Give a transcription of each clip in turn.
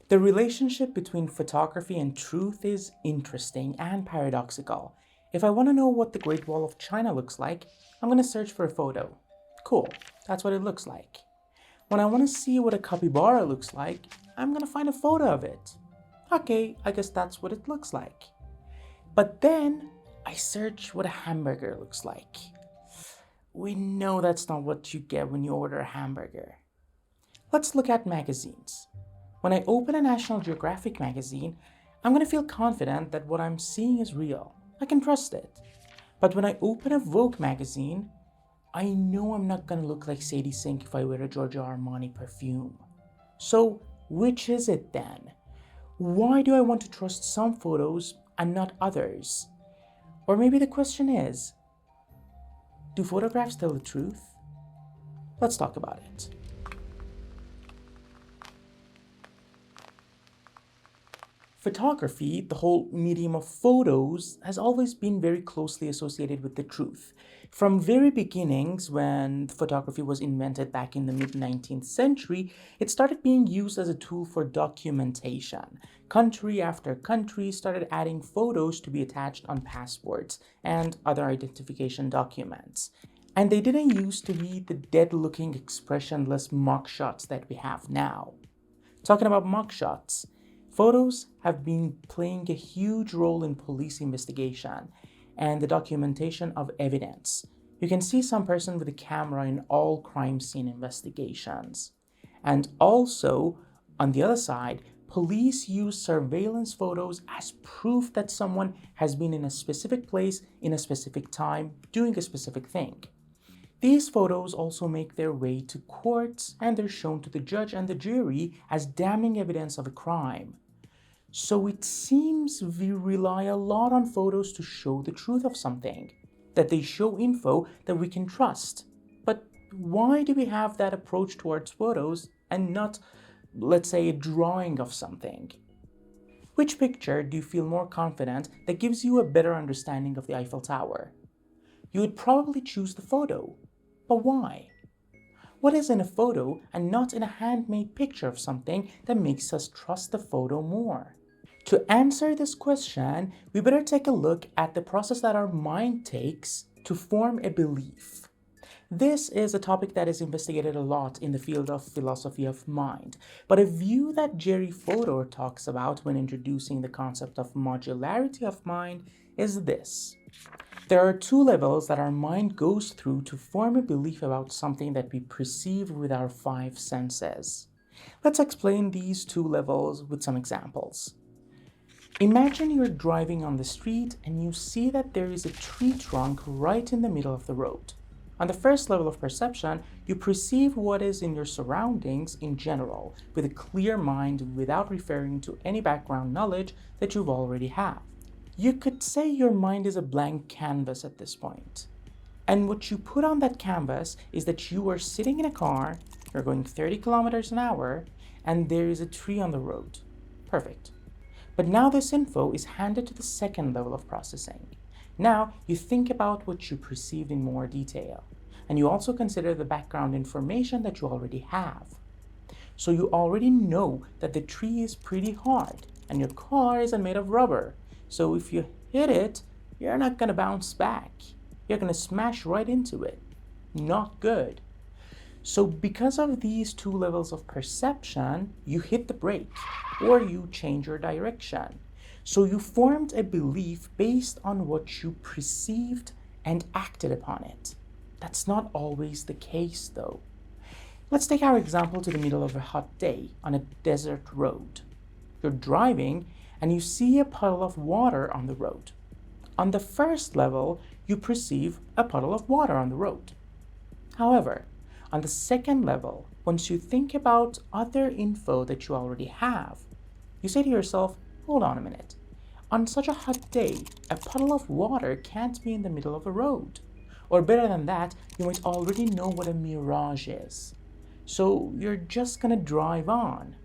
The relationship between photography and truth is interesting and paradoxical. If I want to know what the Great Wall of China looks like, I'm going to search for a photo. Cool, that's what it looks like. When I want to see what a capybara looks like, I'm going to find a photo of it. Okay, I guess that's what it looks like. But then I search what a hamburger looks like. We know that's not what you get when you order a hamburger. Let's look at magazines. When I open a National Geographic magazine, I'm going to feel confident that what I'm seeing is real. I can trust it. But when I open a Vogue magazine, I know I'm not going to look like Sadie Sink if I wear a Giorgio Armani perfume. So, which is it then? Why do I want to trust some photos and not others? Or maybe the question is, do photographs tell the truth? Let's talk about it. Photography, the whole medium of photos, has always been very closely associated with the truth. From very beginnings, when photography was invented back in the mid-19th century, it started being used as a tool for documentation. Country after country started adding photos to be attached on passports and other identification documents. And they didn't used to be the dead-looking, expressionless mugshots that we have now. Talking about mugshots, photos have been playing a huge role in police investigation and the documentation of evidence. You can see some person with a camera in all crime scene investigations. And also, on the other side, police use surveillance photos as proof that someone has been in a specific place in a specific time doing a specific thing. These photos also make their way to courts and they're shown to the judge and the jury as damning evidence of a crime. So it seems we rely a lot on photos to show the truth of something, that they show info that we can trust. But why do we have that approach towards photos and not, let's say, a drawing of something? Which picture do you feel more confident that gives you a better understanding of the Eiffel Tower? You would probably choose the photo. But why? What is in a photo and not in a handmade picture of something that makes us trust the photo more? To answer this question, we better take a look at the process that our mind takes to form a belief. This is a topic that is investigated a lot in the field of philosophy of mind, but a view that Jerry Fodor talks about when introducing the concept of modularity of mind is this. There are two levels that our mind goes through to form a belief about something that we perceive with our five senses. Let's explain these two levels with some examples. Imagine you're driving on the street and you see that there is a tree trunk right in the middle of the road. On the first level of perception, you perceive what is in your surroundings in general with a clear mind without referring to any background knowledge that you've already have. You could say your mind is a blank canvas at this point. And what you put on that canvas is that you are sitting in a car, you're going 30 kilometers an hour, and there is a tree on the road. Perfect. But now this info is handed to the second level of processing. Now you think about what you perceived in more detail, and you also consider the background information that you already have. So you already know that the tree is pretty hard, and your car isn't made of rubber. So if you hit it, you're not going to bounce back. You're going to smash right into it. Not good. So because of these two levels of perception, you hit the brake or you change your direction. So you formed a belief based on what you perceived and acted upon it. That's not always the case though. Let's take our example to the middle of a hot day on a desert road. You're driving and you see a puddle of water on the road. On the first level, you perceive a puddle of water on the road. However, on the second level, once you think about other info that you already have, you say to yourself, hold on a minute. On such a hot day, a puddle of water can't be in the middle of a road. Or better than that, you might already know what a mirage is. So you're just gonna drive on.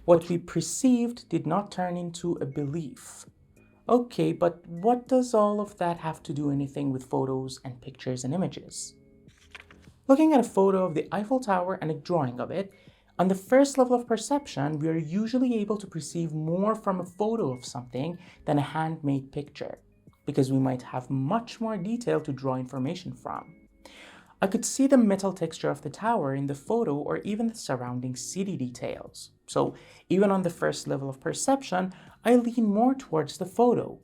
What we perceived did not turn into a belief. Okay, but what does all of that have to do anything with photos and pictures and images? Looking at a photo of the Eiffel Tower and a drawing of it, On the first level of perception, we are usually able to perceive more from a photo of something than a handmade picture, because we might have much more detail to draw information from. I could see the metal texture of the tower in the photo or even the surrounding city details. So even on the first level of perception, I lean more towards the photo.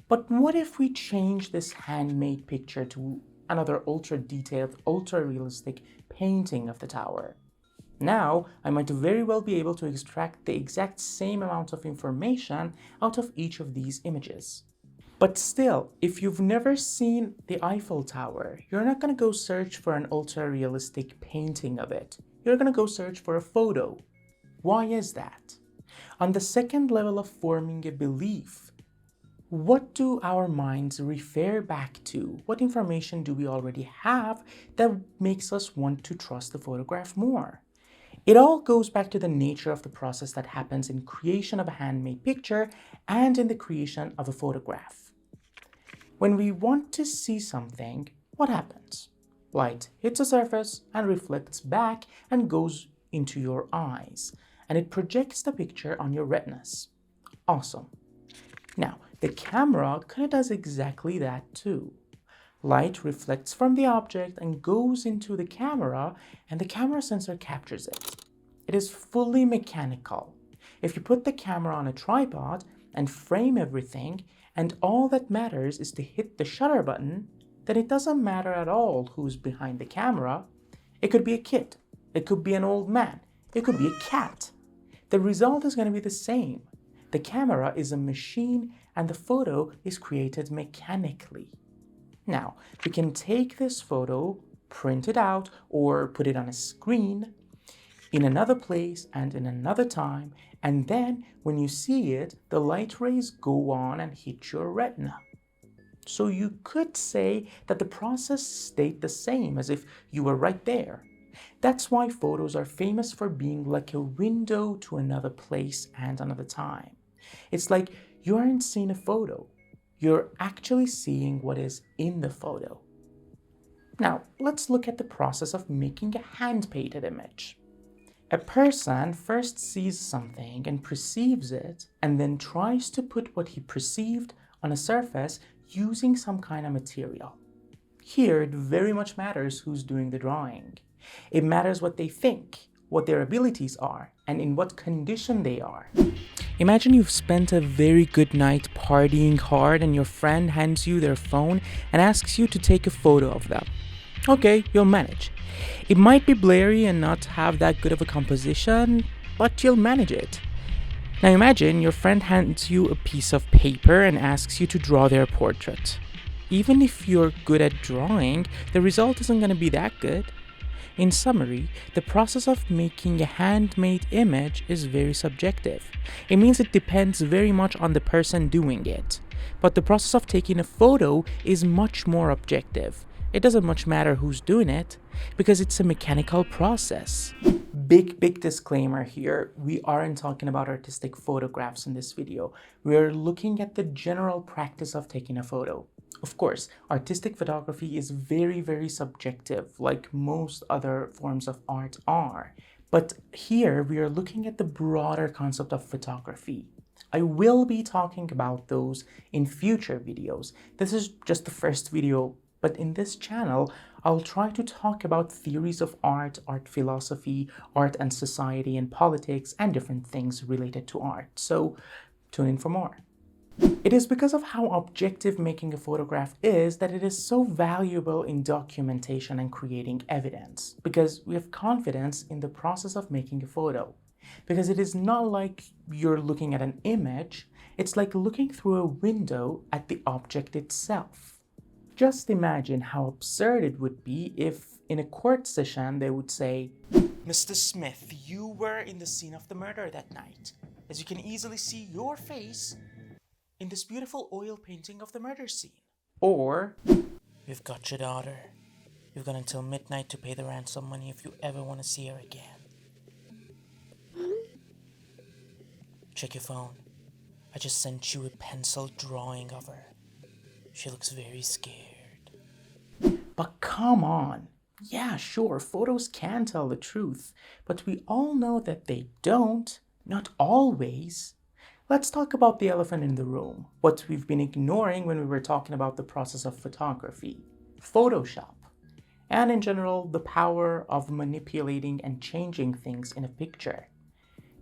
But what if we change this handmade picture to another ultra-detailed, ultra-realistic painting of the tower? Now, I might very well be able to extract the exact same amount of information out of each of these images. But still, if you've never seen the Eiffel Tower, you're not going to go search for an ultra-realistic painting of it. You're going to go search for a photo. Why is that? On the second level of forming a belief, what do our minds refer back to? What information do we already have that makes us want to trust the photograph more? It all goes back to the nature of the process that happens in creation of a handmade picture and in the creation of a photograph. When we want to see something, what happens? Light hits a surface and reflects back and goes into your eyes, and it projects the picture on your retinas. Awesome. Now, the camera kind of does exactly that too. Light reflects from the object and goes into the camera, and the camera sensor captures it. It is fully mechanical. If you put the camera on a tripod and frame everything, and all that matters is to hit the shutter button, then it doesn't matter at all who's behind the camera. It could be a kid, it could be an old man, it could be a cat. The result is going to be the same. The camera is a machine and the photo is created mechanically. Now, we can take this photo, print it out, or put it on a screen in another place and in another time, and then when you see it, the light rays go on and hit your retina. So you could say that the process stayed the same as if you were right there. That's why photos are famous for being like a window to another place and another time. It's like you aren't seeing a photo, you're actually seeing what is in the photo. Now, let's look at the process of making a hand-painted image. A person first sees something and perceives it, and then tries to put what he perceived on a surface using some kind of material. Here, it very much matters who's doing the drawing. It matters what they think, what their abilities are, and in what condition they are. Imagine you've spent a very good night partying hard and your friend hands you their phone and asks you to take a photo of them. Okay, you'll manage. It might be blurry and not have that good of a composition, but you'll manage it. Now imagine your friend hands you a piece of paper and asks you to draw their portrait. Even if you're good at drawing, the result isn't going to be that good. In summary, the process of making a handmade image is very subjective. It means it depends very much on the person doing it. But the process of taking a photo is much more objective. It doesn't much matter who's doing it, because it's a mechanical process. Big disclaimer here, we aren't talking about artistic photographs in this video. We're looking at the general practice of taking a photo. Of course, artistic photography is very subjective, like most other forms of art are. But here we are looking at the broader concept of photography. I will be talking about those in future videos. This is just the first video, but in this channel, I'll try to talk about theories of art, art philosophy, art and society and politics, and different things related to art. So tune in for more. It is because of how objective making a photograph is that it is so valuable in documentation and creating evidence, because we have confidence in the process of making a photo. Because it is not like you're looking at an image, it's like looking through a window at the object itself. Just imagine how absurd it would be if in a court session they would say, "Mr. Smith, you were in the scene of the murder that night, as you can easily see your face in this beautiful oil painting of the murder scene." Or, "We've got your daughter. You've got until midnight to pay the ransom money if you ever want to see her again. Check your phone. I just sent you a pencil drawing of her. She looks very scared." But come on, Yeah, sure, photos can tell the truth, but we all know that they don't, not always. Let's talk about the elephant in the room, what we've been ignoring when we were talking about the process of photography, Photoshop, and in general, the power of manipulating and changing things in a picture.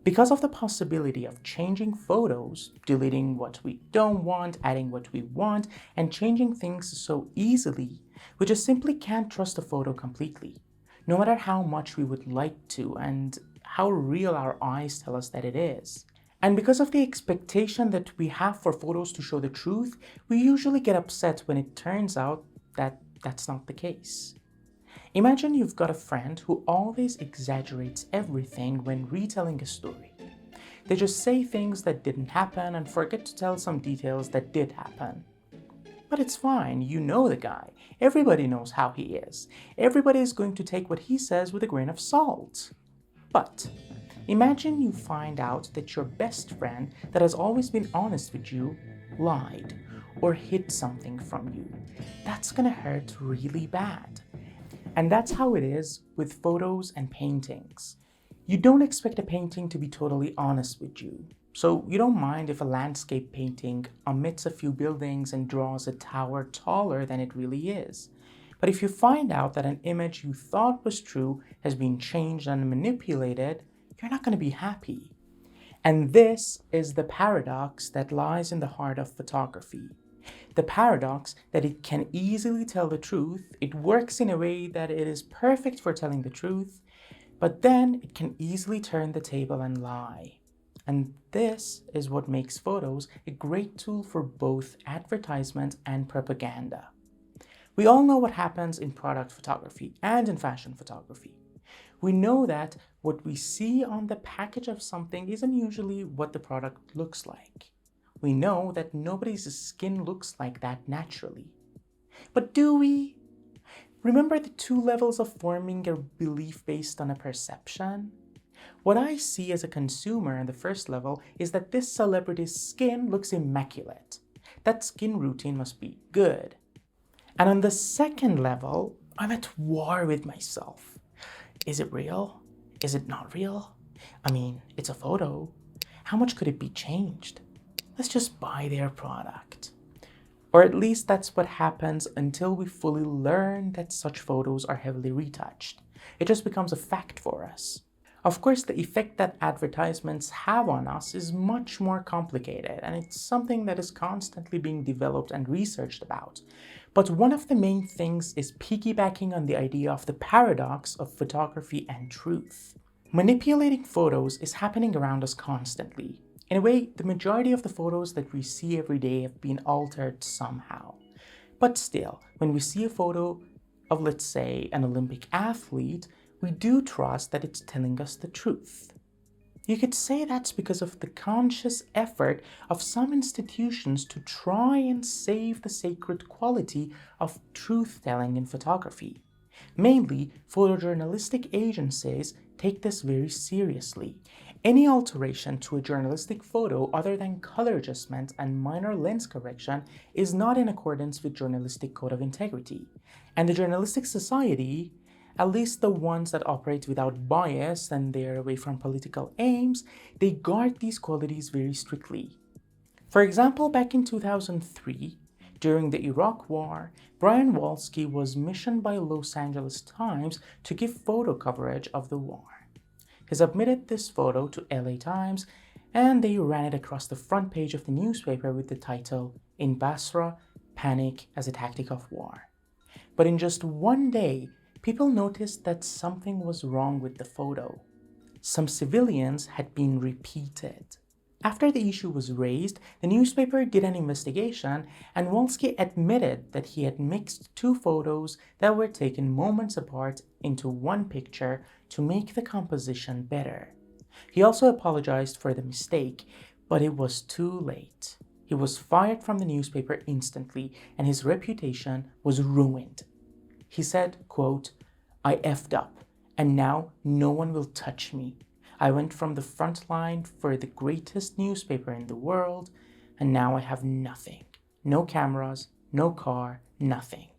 Because of the possibility of changing photos, deleting what we don't want, adding what we want, and changing things so easily, we just simply can't trust a photo completely, no matter how much we would like to and how real our eyes tell us that it is. And because of the expectation that we have for photos to show the truth, we usually get upset when it turns out that that's not the case. Imagine you've got a friend who always exaggerates everything when retelling a story. They just say things that didn't happen and forget to tell some details that did happen. But it's fine, you know the guy. Everybody knows how he is. Everybody is going to take what he says with a grain of salt. But imagine you find out that your best friend that has always been honest with you lied or hid something from you. That's gonna hurt really bad. And that's how it is with photos and paintings. You don't expect a painting to be totally honest with you. So you don't mind if a landscape painting omits a few buildings and draws a tower taller than it really is. But if you find out that an image you thought was true has been changed and manipulated, you're not going to be happy. And this is the paradox that lies in the heart of photography. The paradox that it can easily tell the truth, it works in a way that it is perfect for telling the truth, but then it can easily turn the table and lie. And this is what makes photos a great tool for both advertisement and propaganda. We all know what happens in product photography and in fashion photography. We know that what we see on the package of something isn't usually what the product looks like. We know that nobody's skin looks like that naturally. But do we? Remember the two levels of forming a belief based on a perception? What I see as a consumer on the first level is that this celebrity's skin looks immaculate. That skin routine must be good. And on the second level, I'm at war with myself. Is it real? Is it not real? I mean, it's a photo. How much could it be changed? Let's just buy their product. Or at least that's what happens until we fully learn that such photos are heavily retouched. It just becomes a fact for us. Of course, the effect that advertisements have on us is much more complicated, and it's something that is constantly being developed and researched about. But one of the main things is piggybacking on the idea of the paradox of photography and truth. Manipulating photos is happening around us constantly. In a way, the majority of the photos that we see every day have been altered somehow. But still, when we see a photo of, let's say, an Olympic athlete, we do trust that it's telling us the truth. You could say that's because of the conscious effort of some institutions to try and save the sacred quality of truth-telling in photography. Mainly, photojournalistic agencies take this very seriously. Any alteration to a journalistic photo other than color adjustment and minor lens correction is not in accordance with journalistic code of integrity. And the journalistic society, at least the ones that operate without bias and they're away from political aims, they guard these qualities very strictly. For example, back in 2003, during the Iraq War, Brian Walski was missioned by Los Angeles Times to give photo coverage of the war. He submitted this photo to LA Times, and they ran it across the front page of the newspaper with the title, "In Basra, Panic as a Tactic of War." But in just one day, people noticed that something was wrong with the photo. Some civilians had been repeated. After the issue was raised, the newspaper did an investigation, and Walski admitted that he had mixed two photos that were taken moments apart into one picture to make the composition better. He also apologized for the mistake, but it was too late. He was fired from the newspaper instantly, and his reputation was ruined. He said, quote, "I effed up, and now no one will touch me. I went from the front line for the greatest newspaper in the world, and now I have nothing. No cameras, no car, nothing."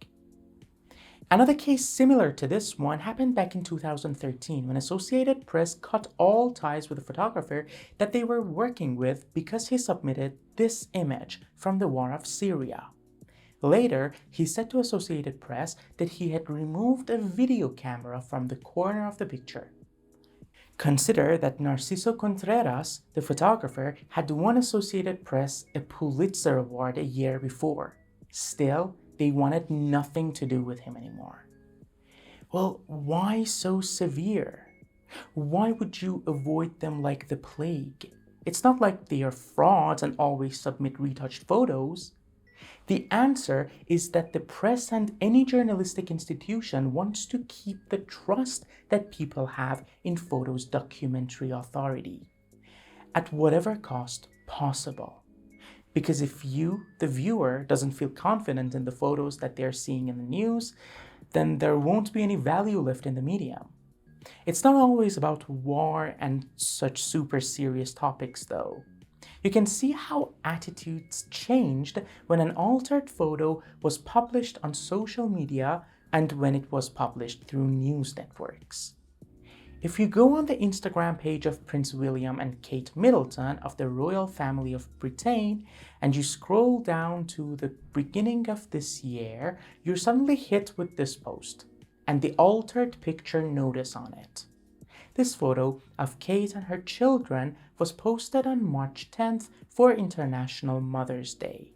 Another case similar to this one happened back in 2013 when Associated Press cut all ties with a photographer that they were working with because he submitted this image from the war of Syria. Later, he said to Associated Press that he had removed a video camera from the corner of the picture. Consider that Narciso Contreras, the photographer, had won Associated Press a Pulitzer Award a year before. Still, they wanted nothing to do with him anymore. Well, why so severe? Why would you avoid them like the plague? It's not like they are frauds and always submit retouched photos. The answer is that the press and any journalistic institution wants to keep the trust that people have in photos' documentary authority, at whatever cost possible. Because if you, the viewer, doesn't feel confident in the photos that they're seeing in the news, then there won't be any value left in the medium. It's not always about war and such super serious topics, though. You can see how attitudes changed when an altered photo was published on social media and when it was published through news networks. If you go on the Instagram page of Prince William and Kate Middleton of the royal family of Britain and you scroll down to the beginning of this year, you're suddenly hit with this post and the altered picture notice on it. This photo of Kate and her children was posted on March 10th for International Mother's Day.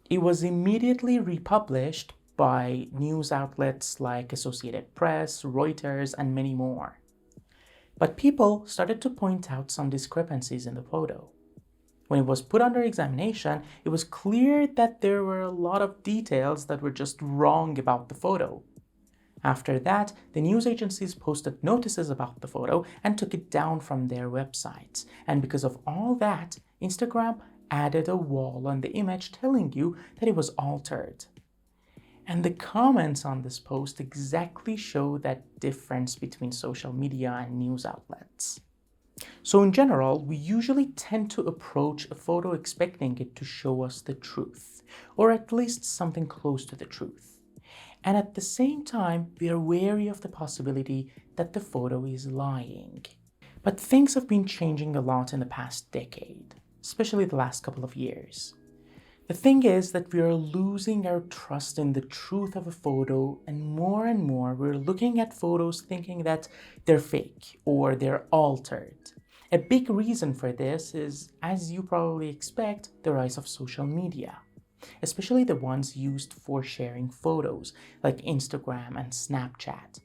It was immediately republished by news outlets like Associated Press, Reuters, and many more. But people started to point out some discrepancies in the photo. When it was put under examination, it was clear that there were a lot of details that were just wrong about the photo. After that, the news agencies posted notices about the photo and took it down from their websites. And because of all that, Instagram added a wall on the image telling you that it was altered. And the comments on this post exactly show that difference between social media and news outlets. So in general, we usually tend to approach a photo expecting it to show us the truth, or at least something close to the truth. And at the same time, we are wary of the possibility that the photo is lying. But things have been changing a lot in the past decade, especially the last couple of years. The thing is that we are losing our trust in the truth of a photo, and more we're looking at photos thinking that they're fake or they're altered. A big reason for this is, as you probably expect, the rise of social media, especially the ones used for sharing photos, like Instagram and Snapchat.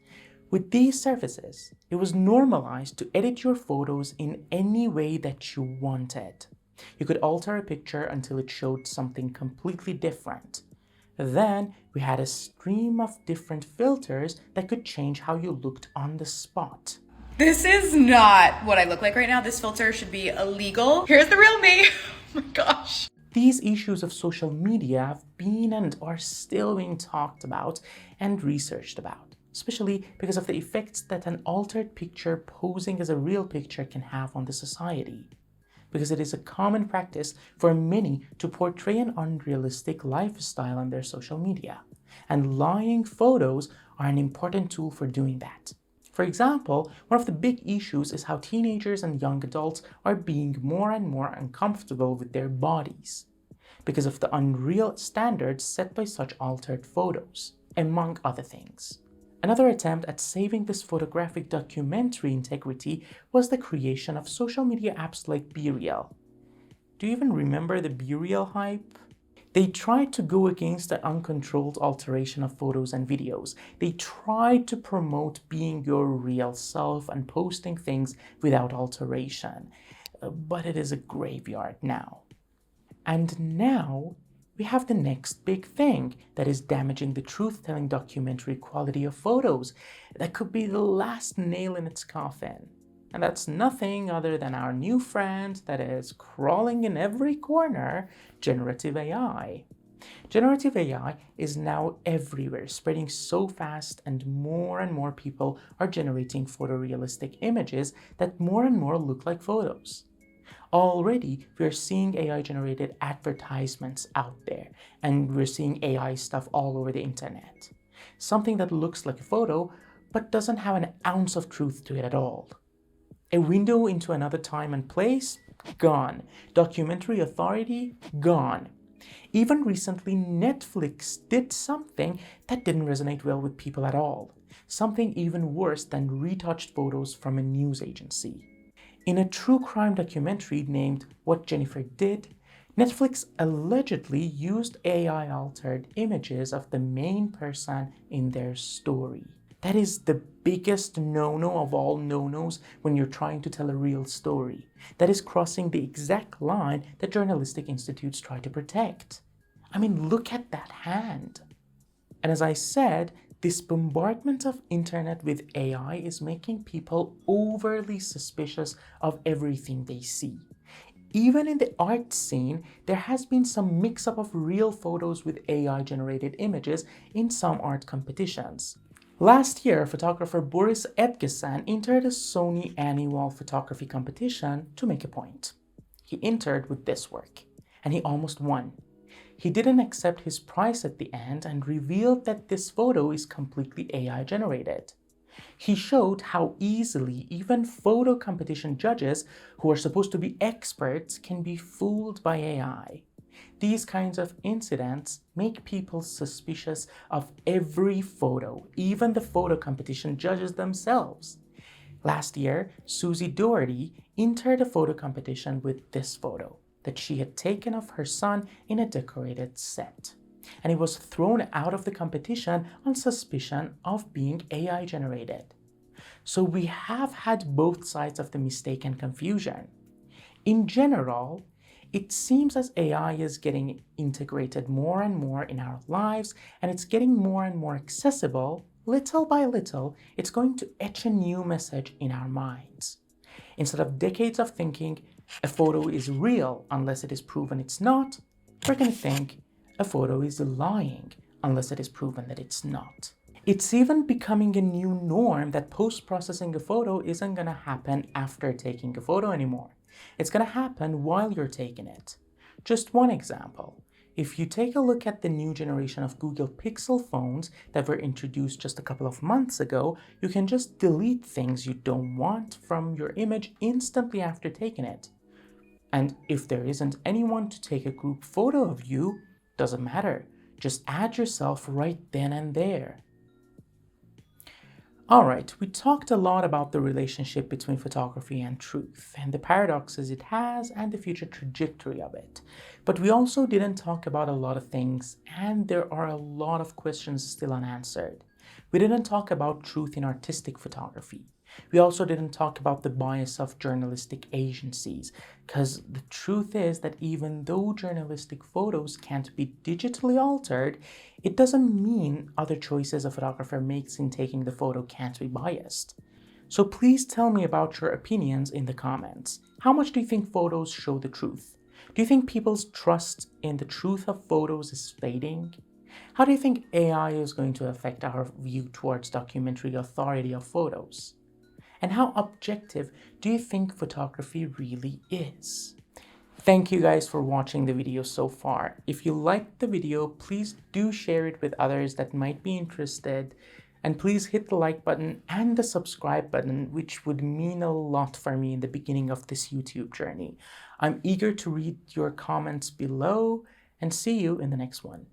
With these services, it was normalized to edit your photos in any way that you wanted. You could alter a picture until it showed something completely different. Then, we had a stream of different filters that could change how you looked on the spot. This is not what I look like right now. This filter should be illegal. Here's the real me. Oh my gosh. These issues of social media have been and are still being talked about and researched about, especially because of the effects that an altered picture posing as a real picture can have on the society. Because it is a common practice for many to portray an unrealistic lifestyle on their social media, and lying photos are an important tool for doing that. For example, one of the big issues is how teenagers and young adults are being more and more uncomfortable with their bodies because of the unreal standards set by such altered photos, among other things. Another attempt at saving this photographic documentary integrity was the creation of social media apps like BeReal. Do you even remember the BeReal hype? They tried to go against the uncontrolled alteration of photos and videos. They tried to promote being your real self and posting things without alteration. But it is a graveyard now. And now, we have the next big thing that is damaging the truth-telling documentary quality of photos. That could be the last nail in its coffin. And that's nothing other than our new friend that is crawling in every corner, generative AI. Generative AI is now everywhere, spreading so fast, and more people are generating photorealistic images that more and more look like photos. Already, we're seeing AI-generated advertisements out there, and we're seeing AI stuff all over the internet. something that looks like a photo but doesn't have an ounce of truth to it at all. A window into another time and place? Gone. Documentary authority? Gone. Even recently, Netflix did something that didn't resonate well with people at all. Something even worse than retouched photos from a news agency. In a true crime documentary named What Jennifer Did, Netflix allegedly used AI-altered images of the main person in their story. That is the biggest no-no of all no-nos when you're trying to tell a real story. That is crossing the exact line that journalistic institutes try to protect. I mean, look at that hand. And as I said, this bombardment of internet with AI is making people overly suspicious of everything they see. Even in the art scene, there has been some mix-up of real photos with AI-generated images in some art competitions. Last year, photographer Boris Edgesan entered a Sony annual photography competition to make a point. He entered with this work, and he almost won. He didn't accept his prize at the end and revealed that this photo is completely AI generated. He showed how easily even photo competition judges, who are supposed to be experts, can be fooled by AI. These kinds of incidents make people suspicious of every photo, even the photo competition judges themselves. Last year, Susie Doherty entered a photo competition with this photo that she had taken of her son in a decorated set, and it was thrown out of the competition on suspicion of being AI generated. So we have had both sides of the mistake and confusion. In general, it seems as AI is getting integrated more and more in our lives, and it's getting more and more accessible. Little by little, it's going to etch a new message in our minds. Instead of decades of thinking a photo is real unless it is proven it's not, we're going to think a photo is lying unless it is proven that it's not. It's even becoming a new norm that post-processing a photo isn't going to happen after taking a photo anymore. It's going to happen while you're taking it. Just one example. If you take a look at the new generation of Google Pixel phones that were introduced just a couple of months ago, you can just delete things you don't want from your image instantly after taking it. And if there isn't anyone to take a group photo of you, doesn't matter. Just add yourself right then and there. Alright, we talked a lot about the relationship between photography and truth, and the paradoxes it has and the future trajectory of it. But we also didn't talk about a lot of things, and there are a lot of questions still unanswered. We didn't talk about truth in artistic photography. We also didn't talk about the bias of journalistic agencies, because the truth is that even though journalistic photos can't be digitally altered, it doesn't mean other choices a photographer makes in taking the photo can't be biased. So please tell me about your opinions in the comments. How much do you think photos show the truth? Do you think people's trust in the truth of photos is fading? How do you think AI is going to affect our view towards documentary authority of photos? And how objective do you think photography really is? Thank you guys for watching the video so far. If you liked the video, please do share it with others that might be interested. And please hit the like button and the subscribe button, which would mean a lot for me in the beginning of this YouTube journey. I'm eager to read your comments below and see you in the next one.